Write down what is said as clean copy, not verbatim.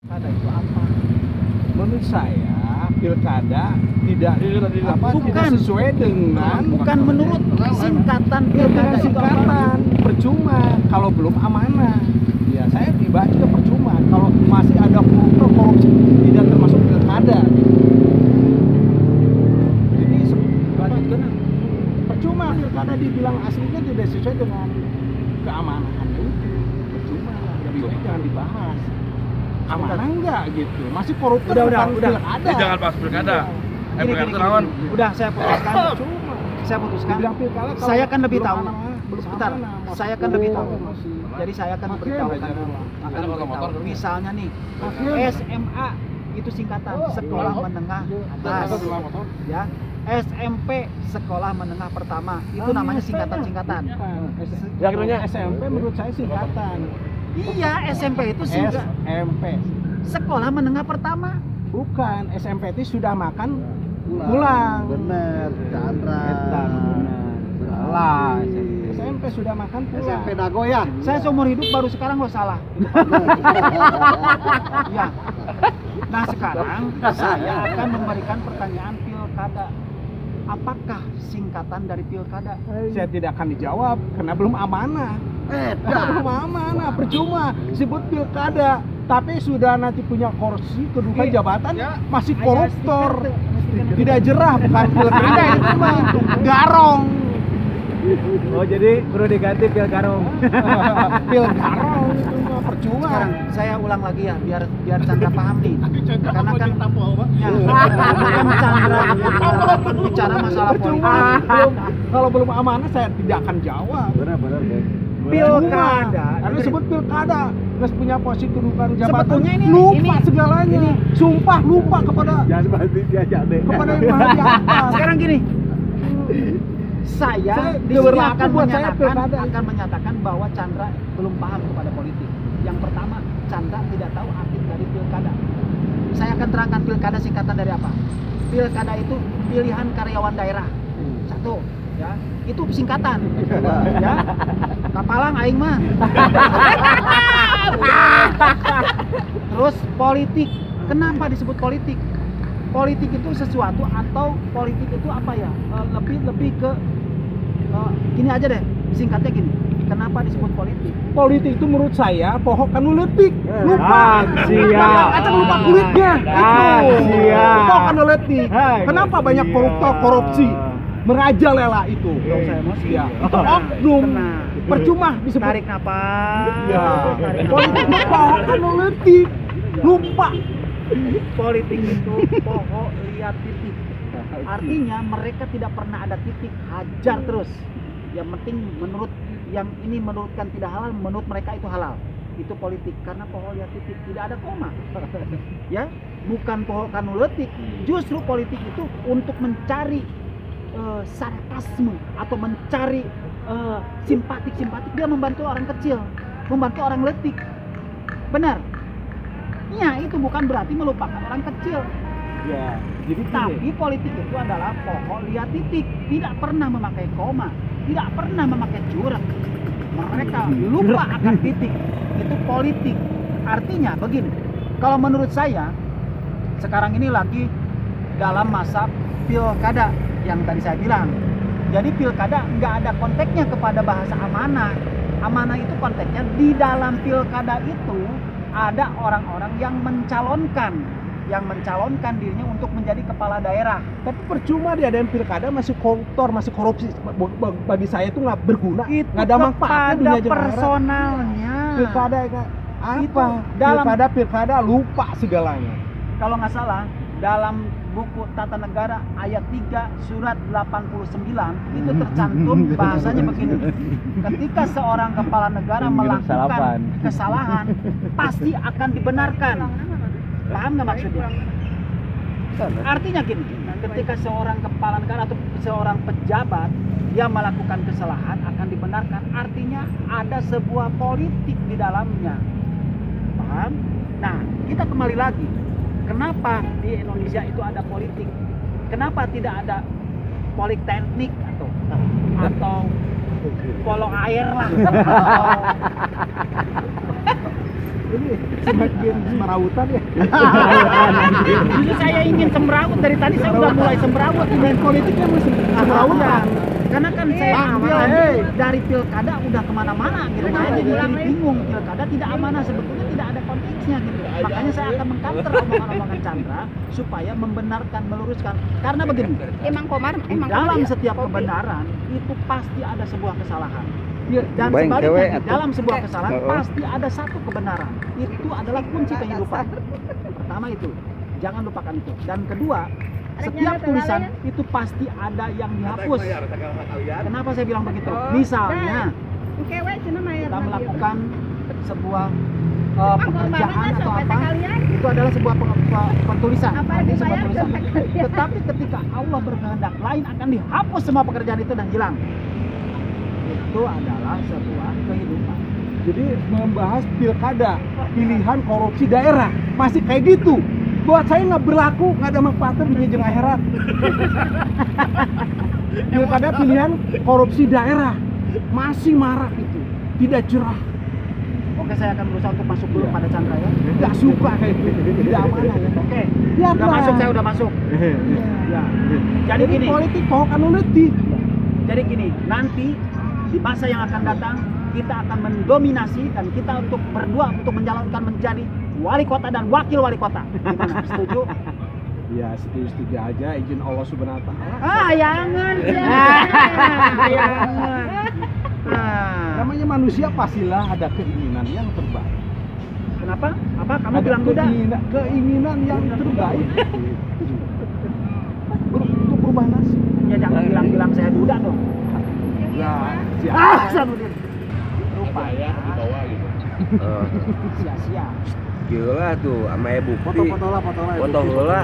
Pilkada itu apa? Menurut saya pilkada tidak sesuai dengan bukan menurut singkatan pilkada itu singkatan percuma kalau belum amanah. Ya saya pribadi juga percuma kalau masih ada korupsi tidak termasuk pilkada. Jadi percuma pilkada dibilang aslinya tidak sesuai dengan keamanan itu. Percuma, jadi jangan dibahas. Amanah enggak gitu, masih koruptor udah. pilkada. Jangan bahas pilkada. Pilkada itu lawan. Udah saya putuskan. Saya putuskan. Saya kan lebih tahu. Sebentar, saya kan lebih tahu. Jadi saya akan beritahukan. Misalnya nih, SMA itu singkatan Sekolah Menengah Atas. Ya. SMP Sekolah Menengah Pertama. Itu namanya singkatan-singkatan. Ya akhirnya SMP menurut saya singkatan. Iya, SMP itu singkatan. SMP. Sekolah Menengah Pertama. Bukan, SMP itu sudah makan pulang. Bener, Chandra. Salah. SMP sudah makan pulang. SMP Nagoya. Saya seumur hidup baru sekarang lo salah. Ya. Nah sekarang saya akan memberikan pertanyaan pilkada. Apakah singkatan dari pilkada? Saya tidak akan dijawab karena belum amanah. Belum amanah, percuma sebut pilkada. Tapi sudah nanti punya kursi kedudukan jabatan masih koruptor. Tidak jerah, bukan pilkada itu mah garong. Oh jadi perlu diganti pil garong. Pil garong itu mah percuma. Sekarang saya ulang lagi ya biar Chandra paham nih. Karena kan ya, bukan Chandra bicara masalah politik. Kalau belum amanah saya tidak akan jawab. Benar. Pilkada. Karena disebut pilkada, terus punya posisi kedudukan jabatan. Sebetulnya lupa segalanya. Sumpah lupa kepada Jangan pasti diajak deh. kepada yang maha di atas. Sekarang gini. Saya di sini akan menyatakan bahwa Chandra belum paham kepada politik. Yang pertama, Chandra tidak tahu arti dari pilkada. Saya akan terangkan pilkada singkatan dari apa. Pilkada itu pilihan karyawan daerah. Satu, ya. Itu singkatan. Ya. Kapalang aing mah. Terus politik. Kenapa disebut politik? Politik itu sesuatu atau politik itu apa ya? Lebih ke gini aja deh, singkatnya gini. Kenapa disebut politik? Politik itu menurut saya pohon kan letik. Lupa. Siap. Kacang lupa kulitnya. Itu. Siap. Pohon kan letik. Kenapa banyak koruptor korupsi? Merajalela itu. Ya. Itu oknum. Percuma disebut. Tarik napas. Ya. Politik itu pohon kan letik. Lupa. Politik itu pokok lihat titik. Artinya mereka tidak pernah ada titik, hajar terus. Yang penting menurutkan tidak halal, menurut mereka itu halal. Itu politik karena pokok lihat titik, tidak ada koma. Ya, bukan pokok kanuletik. Justru politik itu untuk mencari sarkasme atau mencari simpatik. Dia membantu orang kecil, membantu orang letik. Benar. Ya, itu bukan berarti melupakan orang kecil. Ya, jadi tapi politik itu adalah pokok lihat titik, tidak pernah memakai koma, tidak pernah memakai curang. Mereka lupa akan titik. Itu politik. Artinya begini, kalau menurut saya sekarang ini lagi dalam masa pilkada yang tadi saya bilang. Jadi pilkada nggak ada konteksnya kepada bahasa amanah. Amanah itu konteksnya di dalam pilkada itu ada orang-orang yang mencalonkan dirinya untuk menjadi kepala daerah. Tapi percuma diadain pilkada masih koruptor, masih korupsi. Bagi saya itu nggak berguna, nggak ada manfaat Kepada personalnya. Pilkada apa? Pilkada lupa segalanya. Kalau nggak salah dalam buku Tata Negara ayat 3 surat 89 itu tercantum bahasanya begini. Ketika seorang kepala negara melakukan kesalahan pasti akan dibenarkan. Paham nggak maksudnya? Artinya gini, ketika seorang kepala negara atau seorang pejabat yang melakukan kesalahan akan dibenarkan, artinya ada sebuah politik di dalamnya. Paham? Nah, kita kembali lagi. Kenapa di Indonesia itu ada politik? Kenapa tidak ada politeknik atau polo air lah? ini semakin semerawutan ya. Justru saya ingin semrawut dari tadi, saya udah mulai semrawut. Main politiknya mesti semerawutan. Karena kan saya ambil dari pilkada udah kemana-mana gitu. Saya jadi bingung, pilkada tidak amanah, sebetulnya tidak ada konteksnya gitu. Makanya saya akan mengcounter omongan-omongan Chandra supaya membenarkan, meluruskan. Karena begini, dalam setiap kebenaran itu pasti ada sebuah kesalahan. Dan sebaliknya dalam sebuah kesalahan pasti ada satu kebenaran. Itu adalah kunci kehidupan. Pertama itu, jangan lupakan itu. Dan kedua, setiap tulisan itu pasti ada yang dihapus. Kenapa saya bilang begitu? Misalnya kita melakukan sebuah pekerjaan atau apa, itu adalah sebuah pertulisan. Tetapi ketika Allah berkehendak lain, akan dihapus semua pekerjaan itu dan hilang. Itu adalah sebuah kehidupan. Jadi membahas pilkada, pilihan korupsi daerah masih kayak gitu. Buat saya nggak berlaku, nggak ada manfaatnya di jenjang akhirat. Pilkada pilihan korupsi daerah masih marak itu, tidak cerah. Oke, saya akan berusaha untuk masuk dulu pada Chandra ya. Nggak suka kayak gitu, tidak amanah ya. Oke, Ya, udah masuk, saya udah masuk. Ya. Jadi gini, politik kok kan letih. jadi gini, nanti di masa yang akan datang kita akan mendominasi dan kita untuk berdua untuk menjalankan menjadi wali kota dan wakil wali kota. Gimana? Setuju? Ya setuju aja, izin Allah Subhanahu Wa Taala. Jangan. Namanya manusia pastilah ada keinginan yang terbaik. Kenapa? Apa? Kamu Ada bilang Buddha? keinginan yang terbaik. Untuk perubahan nasib. Ya jangan bilang saya Buddha dong. Ya, Sanudin. Rupanya sia-sia. Gila tuh sama bukti. foto lah. Foto heula.